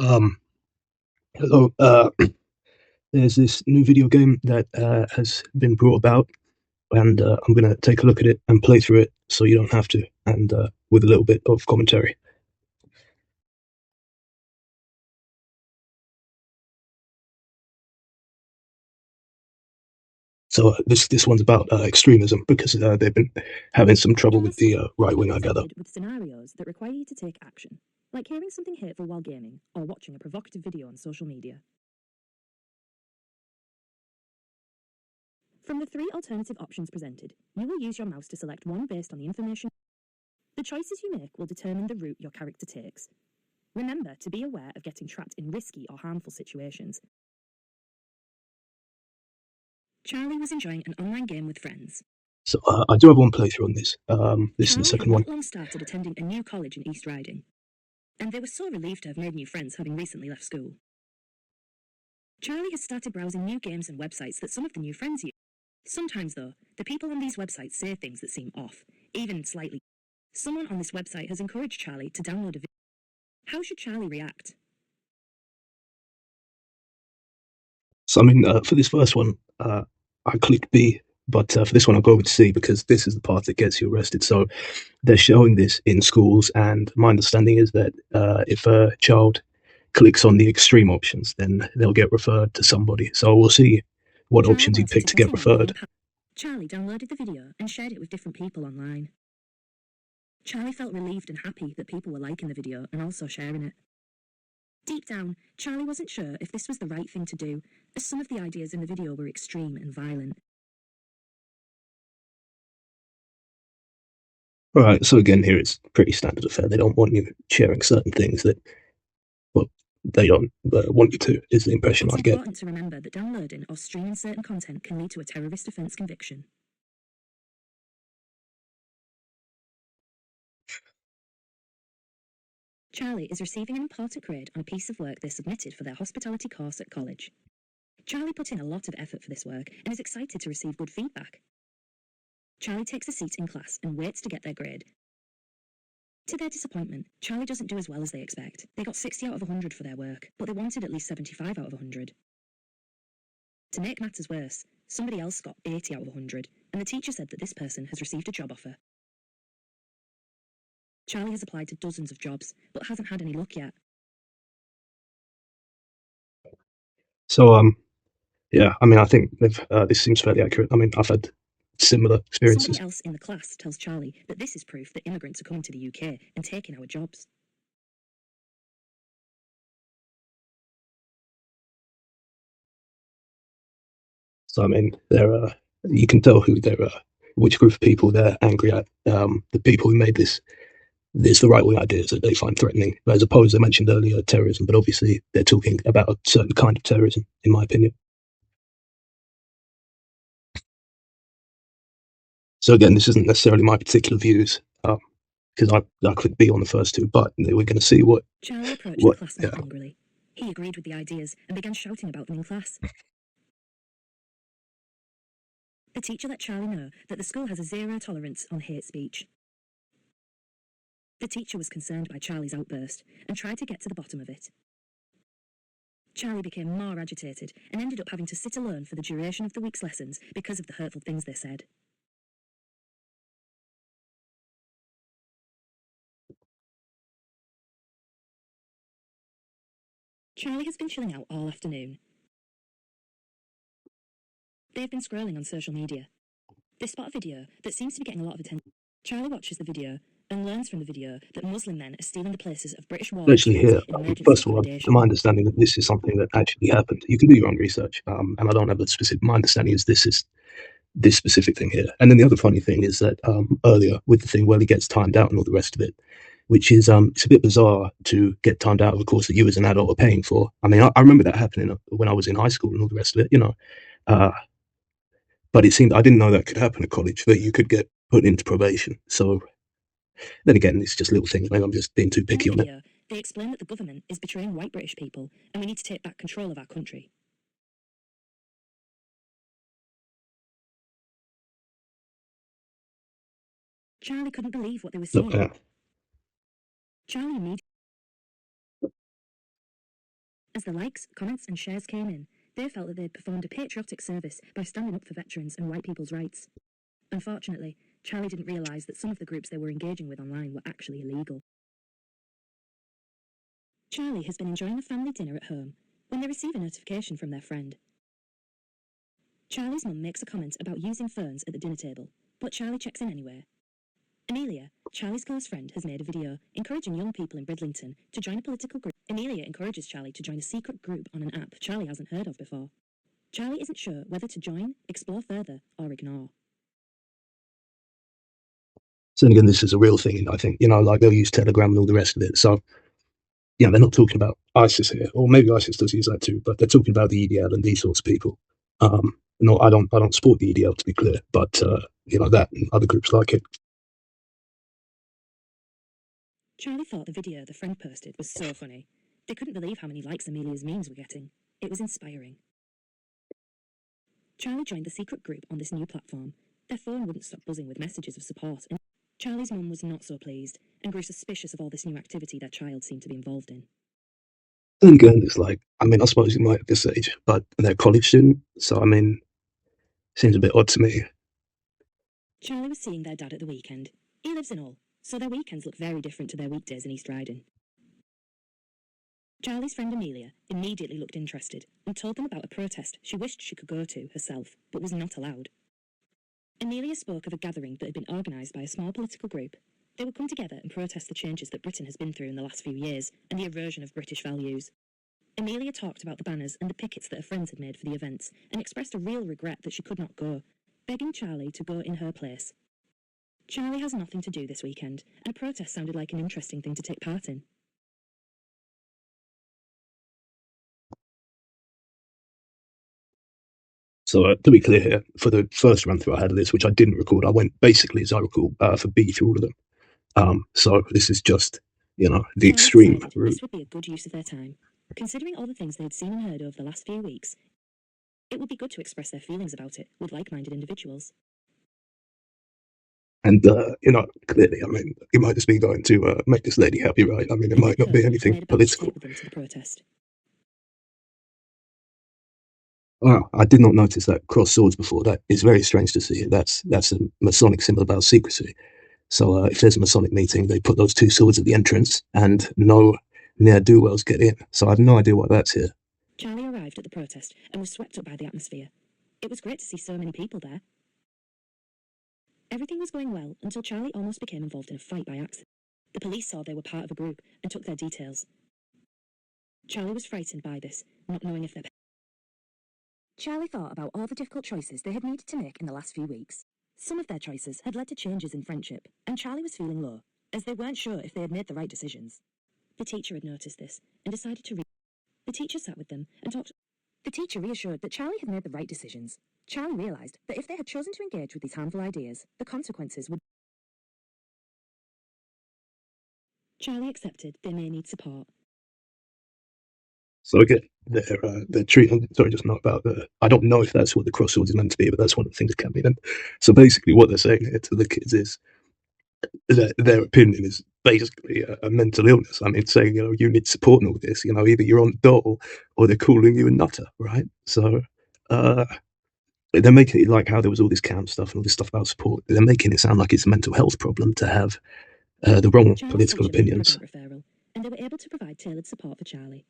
Um, Hello. There's this new video game that has been brought about, and I'm gonna take a look at it and play through it, so you don't have to, and with a little bit of commentary. So this one's about extremism because they've been having some trouble with the right wing, I gather. With scenarios that require you to take action, like hearing something hateful while gaming or watching a provocative video on social media. From the three alternative options presented, you will use your mouse to select one based on the information. The choices you make will determine the route your character takes. Remember to be aware of getting trapped in risky or harmful situations. Charlie was enjoying an online game with friends. So I do have one playthrough on this. This is the Charlie second had one. not long started attending a new college in East Riding, and they were so relieved to have made new friends having recently left school. Charlie has started browsing new games and websites that some of the new friends use. Sometimes, though, the people on these websites say things that seem off, even slightly. Someone on this website has encouraged Charlie to download a video. How should Charlie react? So I mean, for this first one, I clicked B, but for this one I'll go with C because this is the part that gets you arrested. So they're showing this in schools, and my understanding is that if a child clicks on the extreme options, then they'll get referred to somebody. So we'll see what options you pick to get referred. Charlie downloaded the video and shared it with different people online. Charlie felt relieved and happy that people were liking the video and also sharing it. Deep down, Charlie wasn't sure if this was the right thing to do, as some of the ideas in the video were extreme and violent. Alright, so again here it's pretty standard affair. They don't want you sharing certain things that, well, they don't want you to, is the impression I get. It's important to remember that downloading or streaming certain content can lead to a terrorist offence conviction. Charlie is receiving an important grade on a piece of work they submitted for their hospitality course at college. Charlie put in a lot of effort for this work and is excited to receive good feedback. Charlie takes a seat in class and waits to get their grade. To their disappointment, Charlie doesn't do as well as they expect. They got 60 out of 100 for their work, but they wanted at least 75 out of 100. To make matters worse, somebody else got 80 out of 100, and the teacher said that this person has received a job offer. Charlie has applied to dozens of jobs, but hasn't had any luck yet. So, yeah, I mean, I think this seems fairly accurate. I mean, I've had similar experiences. Somebody else in the class tells Charlie that this is proof that immigrants are coming to the UK and taking our jobs. So, I mean, you can tell which group of people they're angry at. The people who made this the right wing ideas that they find threatening, as opposed to, I mentioned earlier, terrorism, but obviously they're talking about a certain kind of terrorism, in my opinion. So again, this isn't necessarily my particular views, because I clicked B on the first two, but we're going to see what. Charlie approached the classmate yeah. angrily. He agreed with the ideas and began shouting about them in class. The teacher let Charlie know that the school has a zero tolerance on hate speech. The teacher was concerned by Charlie's outburst and tried to get to the bottom of it. Charlie became more agitated and ended up having to sit alone for the duration of the week's lessons because of the hurtful things they said. Charlie has been chilling out all afternoon. They've been scrolling on social media. They spot a video that seems to be getting a lot of attention. Charlie watches the video and learns from the video that Muslim men are stealing the places of British war Actually, here, first of all, to my understanding that this is something that actually happened. You can do your own research, and I don't have a specific. My understanding is this specific thing here. And then the other funny thing is that earlier with the thing where he gets timed out and all the rest of it, which is it's a bit bizarre to get timed out of a course that you as an adult are paying for. I mean, I remember that happening when I was in high school and all the rest of it, but it seemed I didn't know that could happen at college, that you could get put into probation. So then again, it's just little things. Maybe I'm just being too picky on it. They explain that the government is betraying white British people and we need to take back control of our country. Charlie couldn't believe what they were seeing. Charlie immediately As the likes, comments, and shares came in, they felt that they'd performed a patriotic service by standing up for veterans and white people's rights. Unfortunately, Charlie didn't realise that some of the groups they were engaging with online were actually illegal. Charlie has been enjoying a family dinner at home when they receive a notification from their friend. Charlie's mum makes a comment about using phones at the dinner table, but Charlie checks in anyway. Amelia, Charlie's close friend, has made a video encouraging young people in Bridlington to join a political group. Amelia encourages Charlie to join a secret group on an app Charlie hasn't heard of before. Charlie isn't sure whether to join, explore further, or ignore. So again, this is a real thing, I think. Like they'll use Telegram and all the rest of it. So, they're not talking about ISIS here, or maybe ISIS does use that too, but they're talking about the EDL and these sorts of people. No, I don't support the EDL, to be clear, but that and other groups like it. Charlie thought the video the friend posted was so funny. They couldn't believe how many likes Amelia's memes were getting. It was inspiring. Charlie joined the secret group on this new platform. Their phone wouldn't stop buzzing with messages of support, and Charlie's mum was not so pleased and grew suspicious of all this new activity their child seemed to be involved in. Then again, it's like, I suppose you might at this age, but they're a college student, so seems a bit odd to me. Charlie was seeing their dad at the weekend. He lives in Hull, so their weekends look very different to their weekdays in East Riding. Charlie's friend Amelia immediately looked interested and told them about a protest she wished she could go to herself, but was not allowed. Amelia spoke of a gathering that had been organised by a small political group. They would come together and protest the changes that Britain has been through in the last few years and the erosion of British values. Amelia talked about the banners and the pickets that her friends had made for the events and expressed a real regret that she could not go, begging Charlie to go in her place. Charlie has nothing to do this weekend, and a protest sounded like an interesting thing to take part in. So to be clear here, for the first run through I had of this, which I didn't record, I went basically, as I recall, for B through all of them. So this is just, the Charlie extreme decided route. this would be a good use of their time. Considering all the things they had seen and heard over the last few weeks, it would be good to express their feelings about it with like-minded individuals. And, clearly, it might just be going to make this lady happy, right? It might not be anything political. With them to the protest. Wow, I did not notice that cross swords before. That is very strange to see. That's a Masonic symbol about secrecy. So if there's a Masonic meeting, they put those two swords at the entrance, and no ne'er-do-wells get in. So I have no idea why that's here. Charlie arrived at the protest and was swept up by the atmosphere. It was great to see so many people there. Everything was going well until Charlie almost became involved in a fight by accident. The police saw they were part of a group and took their details. Charlie was frightened by this, not knowing if their... Charlie thought about all the difficult choices they had needed to make in the last few weeks. Some of their choices had led to changes in friendship, and Charlie was feeling low, as they weren't sure if they had made the right decisions. The teacher had noticed this and decided to The teacher sat with them and talked. The teacher reassured that Charlie had made the right decisions. Charlie realised that if they had chosen to engage with these harmful ideas, the consequences would... Charlie accepted they may need support. So again, they're treating. Sorry, just not about the. I don't know if that's what the cross swords is meant to be, but that's one of the things that can be done. So basically, what they're saying here to the kids is that their opinion is basically a mental illness. Saying you need support in all this. Either you're on dole or they're calling you a nutter, right? So they're making it like how there was all this camp stuff and all this stuff about support. They're making it sound like it's a mental health problem to have the wrong political opinions. Referral, and they were able to provide tailored support for Charlie.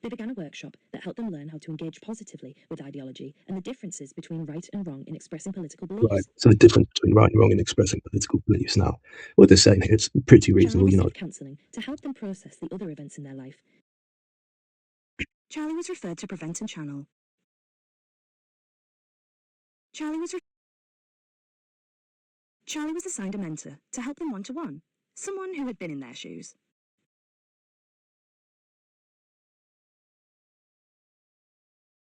They began a workshop that helped them learn how to engage positively with ideology and the differences between right and wrong in expressing political beliefs. Right. So the difference between right and wrong in expressing political beliefs. Now, what they're saying here is pretty reasonable. Charlie received counselling to help them process the other events in their life. Charlie was referred to Prevent and Channel. Charlie was assigned a mentor to help them one-to-one, someone who had been in their shoes.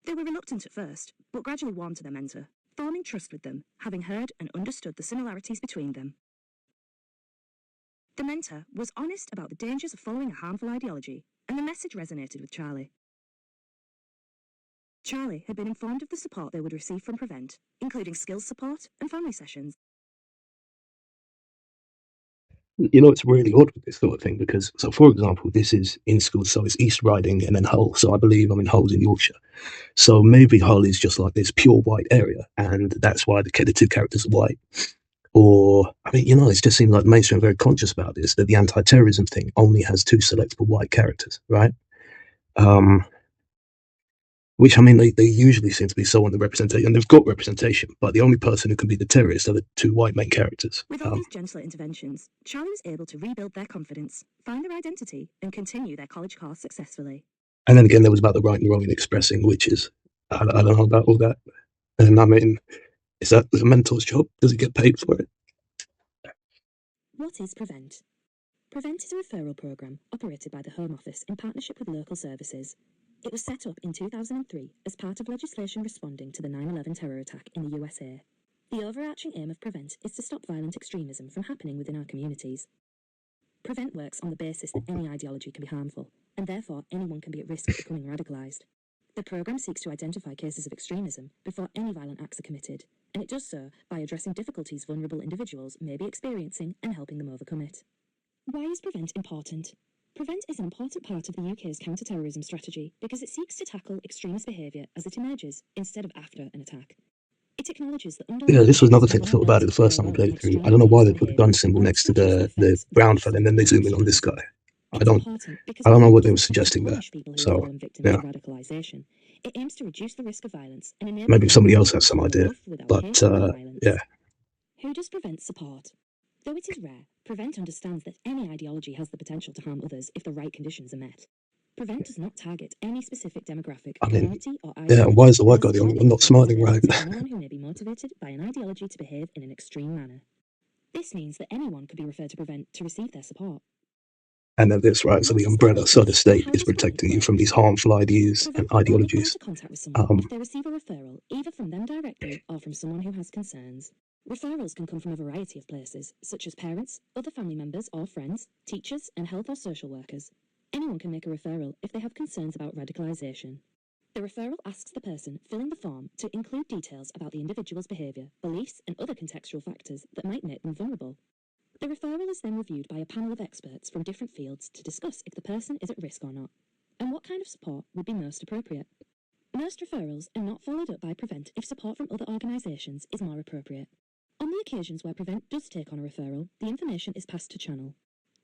They were reluctant at first, but gradually warmed to their mentor, forming trust with them, having heard and understood the similarities between them. The mentor was honest about the dangers of following a harmful ideology, and the message resonated with Charlie. Charlie had been informed of the support they would receive from Prevent, including skills support and family sessions. You know, it's really odd with this sort of thing because, so for example, this is in school, so it's East Riding and then Hull. So I believe I'm in Hull's in Yorkshire. So maybe Hull is just like this pure white area, and that's why the two characters are white. Or, I mean, you know, it just seems like the mainstream are very conscious about this, that the anti-terrorism thing only has two selectable white characters, right? Um, which, I mean, they usually seem to be so underrepresented, and they've got representation, but the only person who can be the terrorist are the two white main characters. With all these gentler interventions, Charlie was able to rebuild their confidence, find their identity, and continue their college course successfully. And then again, there was about the right and wrong in expressing, which is, I don't know about all that. And I mean, is that a mentor's job? Does he get paid for it? What is Prevent? Prevent is a referral programme operated by the Home Office in partnership with local services. It was set up in 2003 as part of legislation responding to the 9/11 terror attack in the USA. The overarching aim of Prevent is to stop violent extremism from happening within our communities. Prevent works on the basis that any ideology can be harmful, and therefore anyone can be at risk of becoming radicalised. The programme seeks to identify cases of extremism before any violent acts are committed, and it does so by addressing difficulties vulnerable individuals may be experiencing and helping them overcome it. Why is Prevent important? Prevent is an important part of the UK's counter-terrorism strategy because it seeks to tackle extremist behaviour as it emerges instead of after an attack. It acknowledges that Yeah, underlying this was issues another and thing I thought about it the vulnerabilities first play a time I role played in it through. I extreme don't know why views they and put the gun behaviour, symbol and its next to strategic the effects brown differ fella, from and then they individual zoom in on this students. guy. It's important because I don't know Prevent what they were doesn't attempt to suggesting there. punish people who have So fallen victim yeah, to radicalisation. It aims to reduce the risk of violence and enable maybe young somebody else has individuals some to live a idea. life without But hate or yeah, violence. Who does Prevent support? Though it is rare, Prevent understands that any ideology has the potential to harm others if the right conditions are met. Prevent does not target any specific demographic, I mean, community, or yeah. Why ideology, is the and white the guy the only support one not offered is smiling? Right? available to anyone who may be motivated by an ideology to behave in an extreme manner. This means that anyone could be referred to Prevent to receive their support. And then this, right? So What the is umbrella, so the Clipchamp, and state how is does Prevent protecting you from work? these harmful ideas and Prevent will only come ideologies. into contact with someone if they receive a referral, either from them directly or from someone who has concerns. Referrals can come from a variety of places, such as parents, other family members or friends, teachers, and health or social workers. Anyone can make a referral if they have concerns about radicalisation. The referral asks the person filling the form to include details about the individual's behaviour, beliefs, and other contextual factors that might make them vulnerable. The referral is then reviewed by a panel of experts from different fields to discuss if the person is at risk or not, and what kind of support would be most appropriate. Most referrals are not followed up by Prevent if support from other organisations is more appropriate. On the occasions where Prevent does take on a referral, the information is passed to Channel.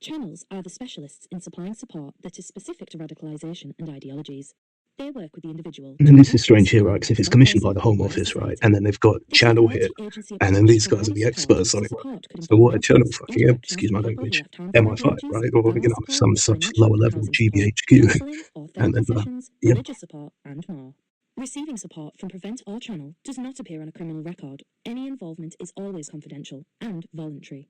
Channels are the specialists in supplying support that is specific to radicalisation and ideologies. They work with the individual And to then this is identify strange here, right? support Because if for it's that commissioned by person the or Home the wider Office, right, society. and then they've got This is a Channel here, multi-agency and then approach, these guys are providing the support experts because on the it, right? support could So involve what a mental Channel health fucking, interventions excuse for my people who language, left harmful MI5, ideologies, right? Or, you family know, support, some such financial lower and level housing support, GBHQ. counselling or And therapy then, sessions, yeah, religious support, and more. Receiving support from Prevent or Channel does not appear on a criminal record. Any involvement is always confidential and voluntary.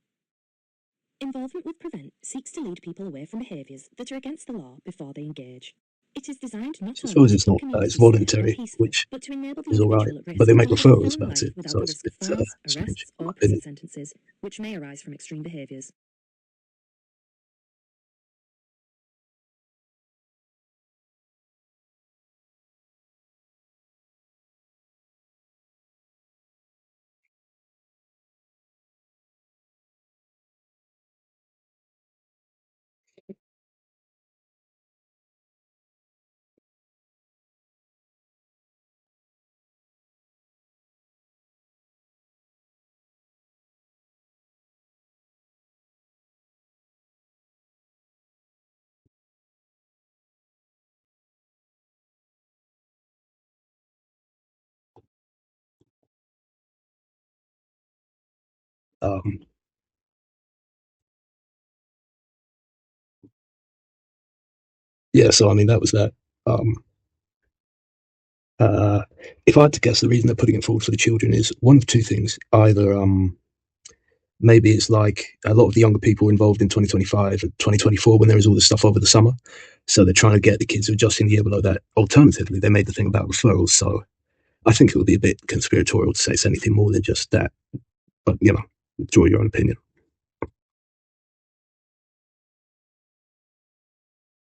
Involvement with Prevent seeks to lead people away from behaviours that are against the law before they engage. It is designed not so I only suppose to it's keep not, it's communities safe or voluntary, peaceful, which but to enable the is all right, individual at but risk they make to live a referrals fulfilling about life it, without so the it's risk a of bit fines, strange, arrests, in my or opinion. prison sentences, which may arise from extreme behaviours. Um, yeah, so I mean, that was that. Um, uh, if I had to guess, the reason they're putting it forward for the children is one of two things. Either maybe it's like a lot of the younger people involved in 2025 and 2024 when there was all this stuff over the summer. So they're trying to get the kids who are just in the year below that. Alternatively, they made the thing about referrals. So I think it would be a bit conspiratorial to say it's anything more than just that. But, you know, draw your own opinion.